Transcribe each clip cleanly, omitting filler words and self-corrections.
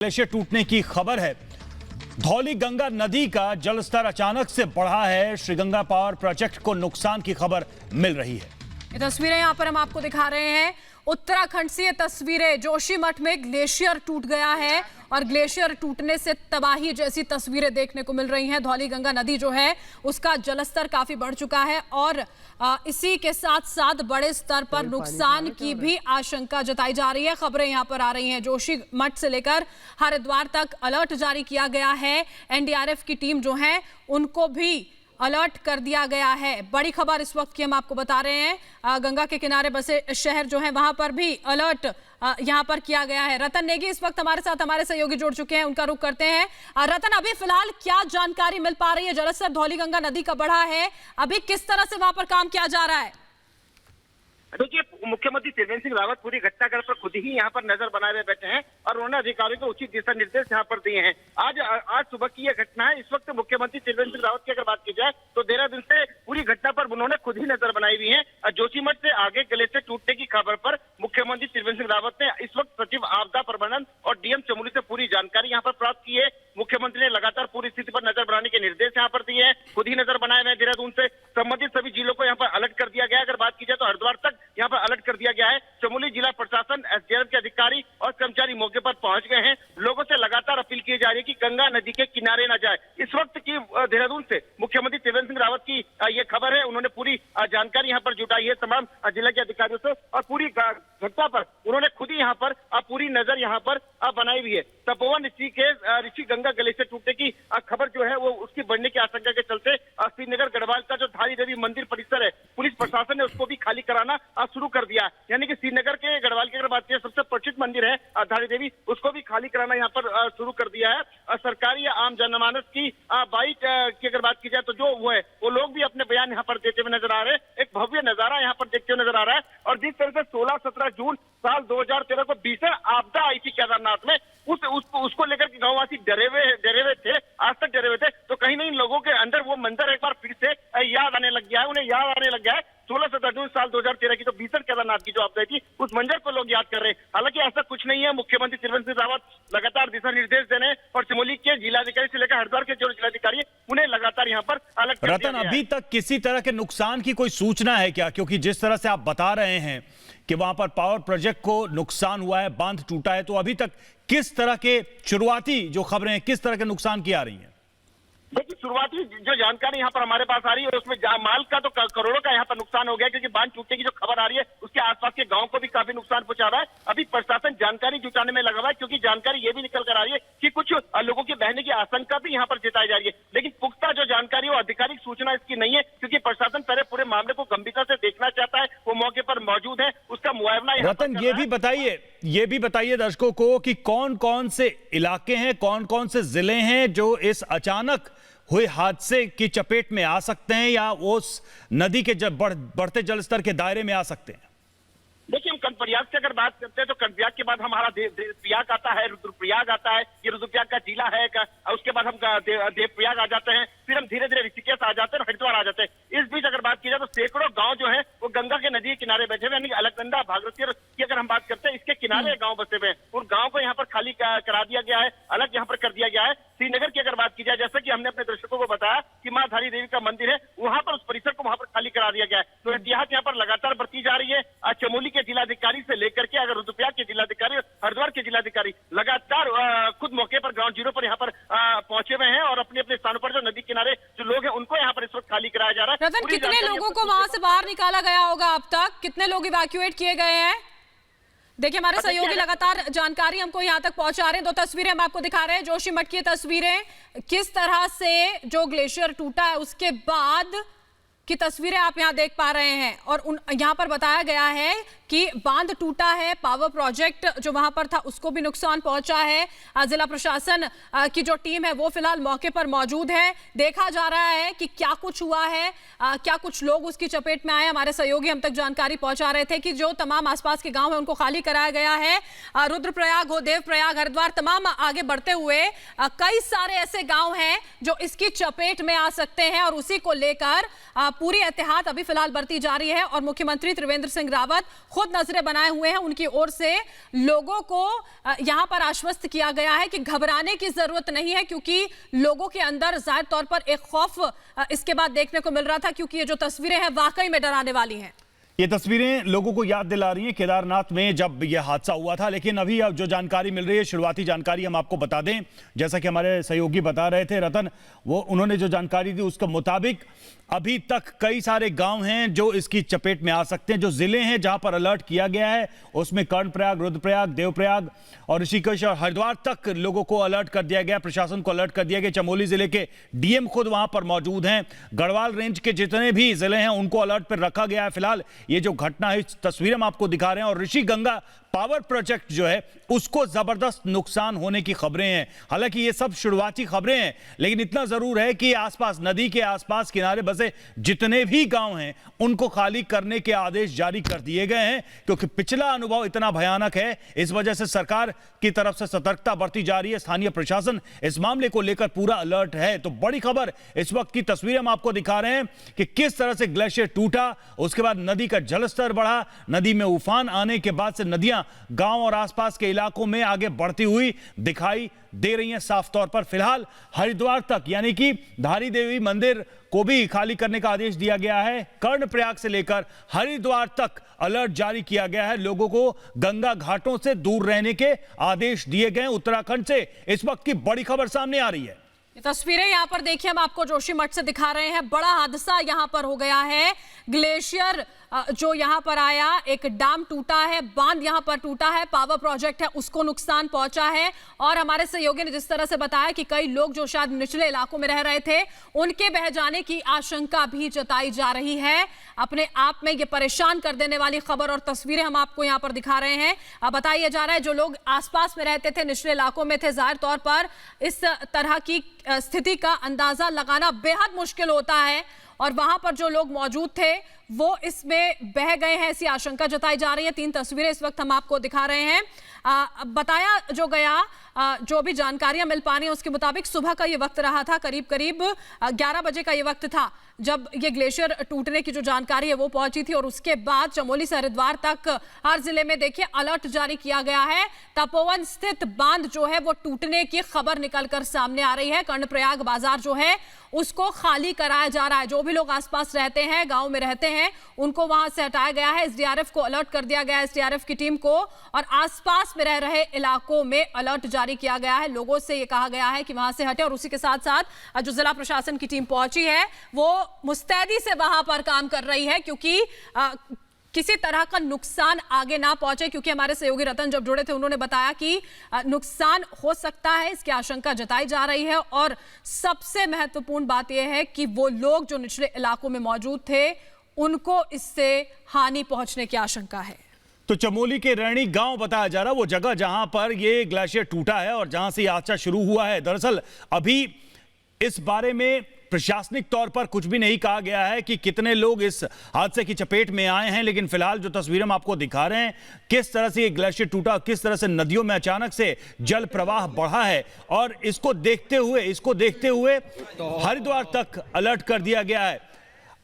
Glacier टूटने की खबर है। धौली गंगा नदी का जलस्तर अचानक से बढ़ा है। श्रीगंगा पावर प्रोजेक्ट को नुकसान की खबर मिल रही है। ये तस्वीरें यहां पर हम आपको दिखा रहे हैं। उत्तराखंड से ये तस्वीरें, जोशीमठ में ग्लेशियर टूट गया है और ग्लेशियर टूटने से तबाही जैसी तस्वीरें देखने को मिल रही हैं। धौली गंगा नदी जो है उसका जलस्तर काफी बढ़ चुका है और इसी के साथ साथ बड़े स्तर पर नुकसान की भी आशंका जताई जा रही है। खबरें यहां पर आ रही हैं, जोशीमठ से लेकर हरिद्वार तक अलर्ट जारी किया गया है। एनडीआरएफ की टीम जो है उनको भी अलर्ट कर दिया गया है। बड़ी खबर इस वक्त की हम आपको बता रहे हैं। गंगा के किनारे बसे शहर जो है वहां पर भी अलर्ट यहां पर किया गया है। रतन नेगी इस वक्त हमारे साथ, हमारे सहयोगी जुड़ चुके हैं, उनका रुख करते हैं। रतन, अभी फिलहाल क्या जानकारी मिल पा रही है? जलस्तर धौली गंगा नदी का बढ़ा है, अभी किस तरह से वहां पर काम किया जा रहा है? देखिए, मुख्यमंत्री त्रिवेंद्र सिंह रावत पूरी घटनास्थल पर खुद ही यहाँ पर नजर बनाए हुए बैठे हैं और उन्होंने अधिकारियों को उचित दिशा निर्देश यहाँ पर दिए हैं। आज सुबह की यह घटना है। इस वक्त मुख्यमंत्री त्रिवेंद्र सिंह रावत की अगर बात की जाए तो 13 दिन से पूरी घटना पर उन्होंने खुद ही नजर बनाई हुई है। जोशीमठ से आगे ग्लेशियर टूटने की खबर पर मुख्यमंत्री त्रिवेंद्र सिंह रावत ने इस वक्त सचिव आपदा प्रबंधन और डीएम चमोली से पूरी जानकारी यहाँ पर प्राप्त की है। मुख्यमंत्री ने लगातार पूरी स्थिति पर नजर बनाने के निर्देश यहाँ पर दिए हैं। खुद ही नजर बनाए हुए। देहरादून से संबंधित सभी जिलों को यहाँ पर अलर्ट कर दिया गया। अगर बात की जाए तो हरिद्वार तक यहाँ पर अलर्ट कर दिया गया है। चमोली जिला प्रशासन, एसडीआरएफ के अधिकारी और कर्मचारी मौके पर पहुंच गए हैं। लोगों से लगातार अपील की जा रही है कि गंगा नदी के किनारे न जाए। इस वक्त की देहरादून से मुख्यमंत्री त्रिवेंद्र सिंह रावत की ये खबर है। उन्होंने पूरी जानकारी यहाँ पर जुटाई है तमाम जिला के अधिकारियों से और पूरी घटना पर उन्होंने खुद ही यहाँ पर पूरी नजर यहाँ पर बनाई हुई है। तपोवन ऋषि गंगा ग्लेशियर टूटने की खबर जो है वो उसकी बढ़ने की आशंका के चलते श्रीनगर गढ़वाल का जो धारी देवी मंदिर परिसर है, पुलिस प्रशासन ने उसको भी खाली कराना शुरू कर दिया। यानी कि श्रीनगर के गढ़वाल की अगर बात की सबसे प्रसिद्ध मंदिर है धारी देवी, उसको भी खाली कराना यहाँ पर शुरू कर दिया है। सरकारी या आम जनमानस की बाइक की अगर बात की जाए तो जो वो है वो लोग भी अपने बयान यहाँ पर देते हुए नजर आ रहे हैं। एक भव्य नजारा यहाँ पर देखते हुए नजर आ रहा है और जिस तरह से 16-17 जून साल 2013 को भीषण आपदा आई थी केदारनाथ में, उसको लेकर के गांववासी डरे हुए थे, आज तक डरे हुए थे। तो कहीं नहीं लोगों के अंदर वो मंजर एक बार फिर से याद आने लग गया है, उन्हें याद आने लग गया है 16-17 जून साल 2013 की जो भीषण केदारनाथ की जो आपदा थी, उस मंजर को लोग याद कर रहे हैं। हालांकि ऐसा कुछ नहीं है। मुख्यमंत्री त्रिवेंद्र सिंह रावत लगातार दिशा निर्देश दे रहे हैं और चमोली के जिलाधिकारी से लेकर हरिद्वार के जो जिलाधिकारी उन्हें लगातार यहाँ पर अलर्ट कर दिया गया है। रतन, अभी तक किसी तरह के नुकसान की कोई सूचना है क्या? क्योंकि जिस तरह से आप बता रहे हैं कि वहां पर पावर प्रोजेक्ट को नुकसान हुआ है, बांध टूटा है, तो अभी तक किस तरह के शुरुआती जो खबरें हैं, किस तरह के नुकसान की आ रही हैं? देखिए, शुरुआती जो जानकारी यहाँ पर हमारे पास आ रही है उसमें माल का तो करोड़ों का यहाँ पर नुकसान हो गया, क्योंकि बांध टूटने की जो खबर आ रही है उसके आसपास के गांव को भी काफी नुकसान पहुंचा रहा है। अभी प्रशासन जानकारी जुटाने में लगा हुआ है, क्योंकि जानकारी ये भी निकल कर आ रही है कि कुछ लोगों की बहने की आशंका भी यहाँ पर जताई जा रही है। लेकिन पुख्ता जो जानकारी वो आधिकारिक सूचना इसकी नहीं है, क्योंकि प्रशासन पहले पूरे मामले को गंभीरता से देखना चाहता है। वो मौके पर मौजूद है, उसका मुआवजा। रतन, ये भी बताइए दर्शकों को कि कौन कौन से इलाके हैं, कौन कौन से जिले हैं जो इस अचानक हुए हादसे की चपेट में आ सकते हैं या उस नदी के बढ़ते जलस्तर के दायरे में आ सकते हैं? देखिए, हम कर्णप्रयाग से अगर बात करते हैं तो कर्णप्रयाग के बाद हमारा देवप्रयाग आता है, रुद्रप्रयाग आता है। ये रुद्रप्रयाग का जिला है। उसके बाद हम देवप्रयाग आ जाते हैं, फिर हम धीरे धीरे ऋषिकेश आ जाते हैं और हरिद्वार आ जाते हैं। इस बीच अगर बात की जाए तो सैकड़ों गांव जो है वो गंगा के नदी के किनारे बैठे हुए, यानी अलकनंदा भागीरथी की अगर हम बात करते हैं, इसके किनारे गाँव बसे हुए हैं। उन गाँव को यहाँ पर खाली करा दिया गया है, अलग यहाँ पर कर दिया गया है। श्रीनगर की अगर बात की जाए, जैसा कि हमने अपने दर्शकों को बताया कि मां धारी देवी का मंदिर है, वहां पर उस परिसर को वहां पर खाली करा दिया गया है। तो एहतियात यहाँ पर लगातार बरती जा रही है। चमोली के जिलाधिकारी से लेकर के अगर रुद्रप्रयाग के जिलाधिकारी, हरिद्वार के जिलाधिकारी लगातार खुद मौके पर ग्राउंड जीरो पर यहाँ पर पहुंचे हुए हैं और अपने अपने स्थानों पर जो नदी किनारे जो लोग हैं उनको यहाँ पर इस वक्त खाली कराया जा रहा है। रतन, कितने लोगों को वहां से बाहर निकाला गया होगा अब तक? कितने लोग इवैक्यूएट किए गए हैं? देखिए, हमारे सहयोगी लगातार जानकारी हमको यहाँ तक पहुंचा रहे हैं। 2 तस्वीरें हम आपको दिखा रहे हैं, जोशीमठ की तस्वीरें, किस तरह से जो ग्लेशियर टूटा है उसके बाद की तस्वीरें आप यहाँ देख पा रहे हैं। और यहाँ पर बताया गया है कि बांध टूटा है, पावर प्रोजेक्ट जो वहां पर था उसको भी नुकसान पहुंचा है। जिला प्रशासन की जो टीम है वो फिलहाल मौके पर मौजूद है। देखा जा रहा है कि क्या कुछ हुआ है, क्या कुछ लोग उसकी चपेट में आए। हमारे सहयोगी हम तक जानकारी पहुंचा रहे थे कि जो तमाम आसपास के गांव है उनको खाली कराया गया है। रुद्रप्रयाग हो, देवप्रयाग, हरिद्वार, तमाम आगे बढ़ते हुए कई सारे ऐसे गांव हैं जो इसकी चपेट में आ सकते हैं और उसी को लेकर पूरी एहतियात अभी फिलहाल बरती जा रही है। और मुख्यमंत्री त्रिवेंद्र सिंह रावत खुद नजरें बनाए हुए हैं, उनकी ओर से लोगों को यहां पर आश्वस्त किया गया है कि घबराने की जरूरत नहीं है, क्योंकि लोगों के अंदर जाहिर तौर पर एक खौफ इसके बाद देखने को मिल रहा था, क्योंकि ये जो तस्वीरें हैं वाकई में डराने वाली हैं। ये तस्वीरें लोगों को याद दिला रही हैं केदारनाथ में जब यह हादसा हुआ था। लेकिन अभी अब जो जानकारी मिल रही है, शुरुआती जानकारी हम आपको बता दें, जैसा कि हमारे सहयोगी बता रहे थे रतन, वो उन्होंने जो जानकारी दी उसके मुताबिक अभी तक कई सारे गांव हैं जो इसकी चपेट में आ सकते हैं। जो जिले हैं जहां पर अलर्ट किया गया है उसमें कर्णप्रयाग, रुद्रप्रयाग, देवप्रयाग और ऋषिकेश और हरिद्वार तक लोगों को अलर्ट कर दिया गया, प्रशासन को अलर्ट कर दिया गया। चमोली जिले के डीएम खुद वहां पर मौजूद हैं। गढ़वाल रेंज के जितने भी जिले हैं उनको अलर्ट पर रखा गया है। फिलहाल ये जो घटना है, तस्वीरें हम आपको दिखा रहे हैं, और ऋषि गंगा पावर प्रोजेक्ट जो है उसको जबरदस्त नुकसान होने की खबरें हैं। हालांकि ये सब शुरुआती खबरें हैं, लेकिन इतना जरूर है कि आसपास, नदी के आसपास किनारे बसे जितने भी गांव हैं उनको खाली करने के आदेश जारी कर दिए गए हैं, क्योंकि पिछला अनुभव इतना भयानक है। इस वजह से सरकार की तरफ से सतर्कता बरती जा रही है। स्थानीय प्रशासन इस मामले को लेकर पूरा अलर्ट है। तो बड़ी खबर इस वक्त की तस्वीरें हम आपको दिखा रहे हैं कि किस तरह से ग्लेशियर टूटा, उसके बाद नदी का जलस्तर बढ़ा, नदी में उफान आने के बाद से नदियां गांव और आसपास के इलाकों में आगे बढ़ती हुई दिखाई दे रही हैं साफ तौर पर। फिलहाल हरिद्वार तक, यानी कि धारी देवी मंदिर को भी खाली करने का आदेश दिया गया है। कर्णप्रयाग से लेकर हरिद्वार तक अलर्ट जारी किया गया है। लोगों को गंगा घाटों से दूर रहने के आदेश दिए गए। उत्तराखंड से इस वक्त की बड़ी खबर सामने आ रही है। ये तस्वीरें यहां पर देखिए, हम आपको जोशीमठ से दिखा रहे हैं। बड़ा हादसा यहां पर हो गया है। ग्लेशियर जो यहां पर आया, एक डैम टूटा है, बांध यहां पर टूटा है, पावर प्रोजेक्ट है उसको नुकसान पहुंचा है। और हमारे सहयोगी ने जिस तरह से बताया कि कई लोग जो शायद निचले इलाकों में रह रहे थे उनके बह जाने की आशंका भी जताई जा रही है। अपने आप में ये परेशान कर देने वाली खबर और तस्वीरें हम आपको यहां पर दिखा रहे हैं। अब बताया जा रहा है जो लोग आसपास में रहते थे, निचले इलाकों में थे, जाहिर तौर पर इस तरह की स्थिति का अंदाजा लगाना बेहद मुश्किल होता है, और वहां पर जो लोग मौजूद थे वो इसमें बह गए हैं, ऐसी आशंका जताई जा रही है। 3 तस्वीरें इस वक्त हम आपको दिखा रहे हैं। बताया जो गया, जो भी जानकारियां मिल पा रही हैं उसके मुताबिक सुबह का ये वक्त रहा था, करीब करीब 11 बजे का ये वक्त था जब ये ग्लेशियर टूटने की जो जानकारी है वो पहुंची थी। और उसके बाद चमोली से हरिद्वार तक हर जिले में देखिए अलर्ट जारी किया गया है। तपोवन स्थित बांध जो है वो टूटने की खबर निकलकर सामने आ रही है। कर्णप्रयाग बाजार जो है उसको खाली कराया जा रहा है। जो भी लोग आसपास रहते हैं, गांव में रहते हैं, उनको वहां से हटाया गया है। एसडीआरएफ को अलर्ट कर दिया गया है, एसडीआरएफ की टीम को, और आसपास में रह रहे इलाकों में अलर्ट जारी किया गया है। लोगों से ये कहा गया है कि वहां से हटे, और उसी के साथ साथ जो जिला प्रशासन की टीम पहुंची है वो मुस्तैदी से वहां पर काम कर रही है, क्योंकि किसी तरह का नुकसान आगे ना पहुंचे। क्योंकि हमारे सहयोगी रतन जब जुड़े थे उन्होंने बताया कि नुकसान हो सकता है, इसकी आशंका जताई जा रही है। और सबसे महत्वपूर्ण बात यह है कि वो लोग जो निचले इलाकों में मौजूद थे उनको इससे हानि पहुंचने की आशंका है। तो चमोली के रैणी गांव बताया जा रहा है, वो जगह जहां पर ये ग्लेशियर टूटा है और जहां से ये हादसा शुरू हुआ है। दरअसल अभी इस बारे में प्रशासनिक तौर पर कुछ भी नहीं कहा गया है कि कितने लोग इस हादसे की चपेट में आए हैं, लेकिन फिलहाल जो तस्वीरें हम आपको दिखा रहे हैं, किस तरह से ये ग्लेशियर टूटा, किस तरह से नदियों में अचानक से जल प्रवाह बढ़ा है, और इसको देखते हुए हरिद्वार तक अलर्ट कर दिया गया है।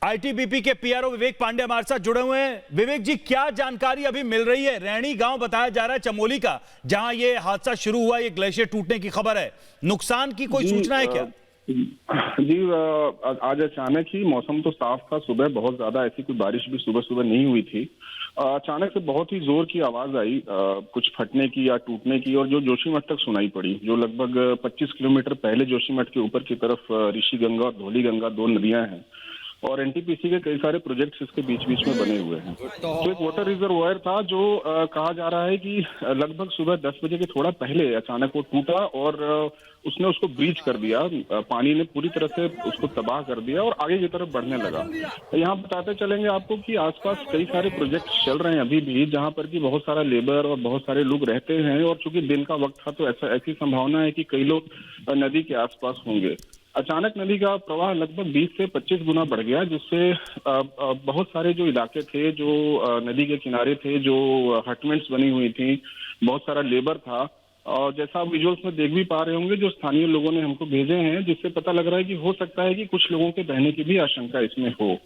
आईटीबीपी के पीआरओ विवेक पांडे हमारे साथ जुड़े हुए हैं। विवेक जी, क्या जानकारी अभी मिल रही है? रैणी गांव बताया जा रहा है चमोली का, जहां ये हादसा शुरू हुआ, ये ग्लेशियर टूटने की खबर है, नुकसान की कोई सूचना है क्या? जी, आज अचानक ही, मौसम तो साफ था, सुबह बहुत ज्यादा ऐसी कोई बारिश भी सुबह नहीं हुई थी। अचानक से बहुत ही जोर की आवाज आई, कुछ फटने की या टूटने की, और जो जोशीमठ तक सुनाई पड़ी, जो लगभग 25 किलोमीटर पहले जोशीमठ के ऊपर की तरफ ऋषि गंगा और धौली गंगा 2 नदियां हैं, और एनटीपीसी के कई सारे प्रोजेक्ट्स इसके बीच में बने हुए हैं। तो एक वाटर रिजर्वायर था जो कहा जा रहा है कि लगभग सुबह 10 बजे के थोड़ा पहले अचानक वो टूटा और उसने उसको ब्रीच कर दिया। पानी ने पूरी तरह से उसको तबाह कर दिया और आगे की तरफ बढ़ने लगा। यहाँ बताते चलेंगे आपको कि आसपास कई सारे प्रोजेक्ट चल रहे हैं अभी भी, जहाँ पर कि बहुत सारा लेबर और बहुत सारे लोग रहते हैं, और चूंकि दिन का वक्त था तो ऐसी संभावना है कि कई लोग नदी के आसपास होंगे। अचानक नदी का प्रवाह लगभग 20 से 25 गुना बढ़ गया, जिससे बहुत सारे जो इलाके थे, जो नदी के किनारे थे, जो हटमेंट्स बनी हुई थी, बहुत सारा लेबर था, और जैसा आप विजुअल्स में देख भी पा रहे होंगे, जो स्थानीय लोगों ने हमको भेजे हैं, जिससे पता लग रहा है कि हो सकता है कि कुछ लोगों के बहने की भी आशंका इसमें हो।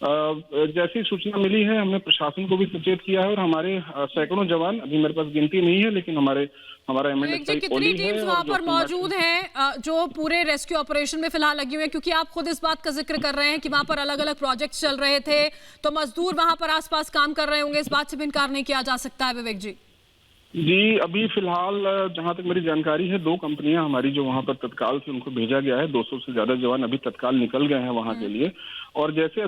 जैसी सूचना मिली है हमने प्रशासन को भी सचेत किया है और हमारे सैकड़ों जवान, अभी मेरे पास गिनती नहीं है, लेकिन हमारा जी, कितनी टीम्स वहां पर मौजूद हैं जो पूरे रेस्क्यू ऑपरेशन में फिलहाल लगी हुई हैं? क्योंकि आप खुद इस बात का जिक्र कर रहे हैं कि वहां पर अलग अलग प्रोजेक्ट्स चल रहे थे, तो मजदूर वहां पर आसपास काम कर रहे होंगे, इस बात से भी इनकार नहीं किया जा सकता है विवेक जी। जी, अभी फिलहाल जहां तक मेरी जानकारी है 2 कंपनियां हमारी जो वहां पर तत्काल से उनको भेजा गया है, 200 से ज्यादा जवान अभी तत्काल निकल गए हैं वहां के लिए। और जैसे